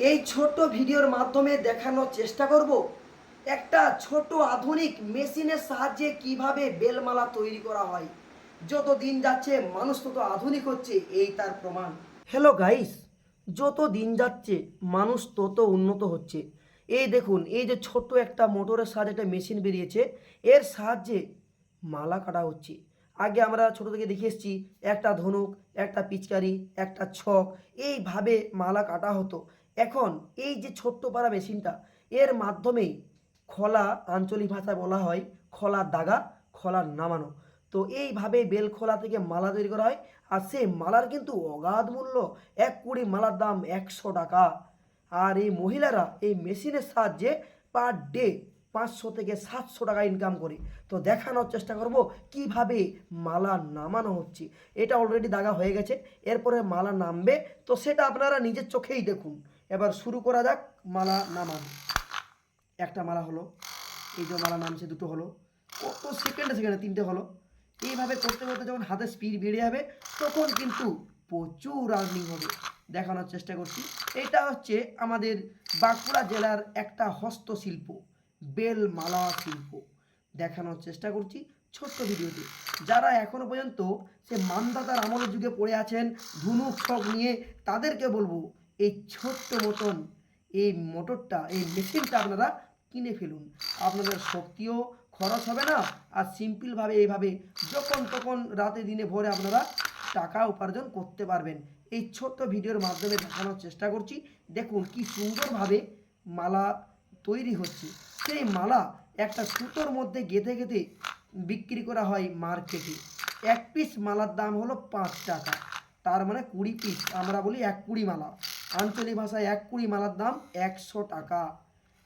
এই ছোট ভিডিওর মাধ্যমে দেখানোর চেষ্টা করব একটা ছোট আধুনিক মেশিনের সাহায্যে কিভাবে বেলমালা তৈরি করা হয়। যত দিন যাচ্ছে মানুষ তত আধুনিক হচ্ছে, এই তার প্রমাণ। হ্যালো গাইস, যত দিন যাচ্ছে মানুষ তত উন্নত হচ্ছে। এই দেখুন, এই যে ছোট্ট একটা মোটরের সাহায্যে একটা মেশিন বেরিয়েছে, এর সাহায্যে মালা কাটা হচ্ছে। আগে আমরা ছোট থেকে দেখে এসেছি একটা ধনুক, একটা পিচকারি, একটা ছক, এইভাবে মালা কাটা হতো। এখন এই যে ছোট্ট পাড়া মেশিনটা, এর মাধ্যমেই খোলা, আঞ্চলিক ভাষায় বলা হয় খোলার দাগা, খোলার নামানো। তো এইভাবে বেল খোলা থেকে মালা তৈরি করা হয়। আর সেই মালার কিন্তু অগাধ মূল্য, এক কুড়ি মালার দাম 100 টাকা। আর এই মহিলারা এই মেশিনের সাহায্যে পার ডে 500 থেকে 700 টাকা ইনকাম করে। তো দেখানোর চেষ্টা করব কিভাবে মালা নামানো হচ্ছে। এটা অলরেডি দাগা হয়ে গেছে, এরপরে মালা নামবে, তো সেটা আপনারা নিজের চোখেই দেখুন। এবার শুরু করা যাক মালা নামানো। একটা মালা হলো, এই যে মালা নামছে, দুটো হলো, কত সেকেন্ডে সেকেন্ডে তিনটে হলো। এইভাবে করতে করতে যখন হাতের স্পিড বেড়ে যাবে তখন কিন্তু প্রচুর আর্নিং হবে। দেখানোর চেষ্টা করছি, এটা হচ্ছে আমাদের বাঁকুড়া জেলার একটা হস্তশিল্প, বেলমালা শিল্প। দেখানোর চেষ্টা করছি ছোট্ট ভিডিওতে। যারা এখনো পর্যন্ত সে মান্ধাতার আমলের যুগে পড়ে আছেন ধনুক ছক নিয়ে, তাদেরকে বলবো এই ছোট্ট মতন এই মোটরটা, এই মেশিনটা আপনারা কিনে ফেলুন। আপনাদের শক্তিও খরচ হবে না, আর সিম্পলভাবে এইভাবে যখন তখন রাতে দিনে ভোরে আপনারা টাকা উপার্জন করতে পারবেন। এই ছোট্ট ভিডিওর মাধ্যমে দেখানোর চেষ্টা করছি। দেখুন কি সুন্দরভাবে মালা তৈরি হচ্ছে। সেই মালা একটা সুতোর মধ্যে গেঁথে গেঁথে বিক্রি করা হয় মার্কেটে। এক পিস মালার দাম হলো 5 টাকা, তার মানে 20 পিস, আমরা বলি 1 কুড়ি মালা। আঞ্চলিক ভাষায় 1 কুড়ি মালার দাম 100 টাকা।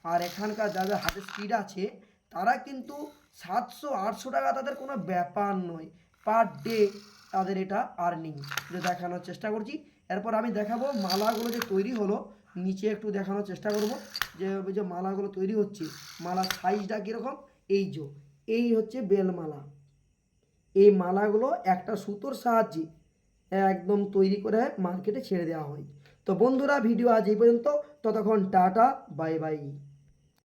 আর এখানকার যাদের হাতে স্পিড আছে তারা কিন্তু 700-800 টাকা তাদের কোনো ব্যাপার নয়, পার ডে তাদের এটা আর্নিং। যে দেখানোর চেষ্টা করছি, এরপর আমি দেখাবো মালাগুলো যে তৈরি হলো, নিচে একটু দেখানোর চেষ্টা করব যে যে মালাগুলো তৈরি হচ্ছে, মালার সাইজটা কীরকম। এই হচ্ছে বেলমালা। এই মালাগুলো একটা সুতোর সাহায্যে একদম তৈরি করে মার্কেটে ছেড়ে দেওয়া হয়। তো বন্ধুরা, ভিডিও আজ এই পর্যন্ত। ততক্ষণ টাটা, বাই বাই।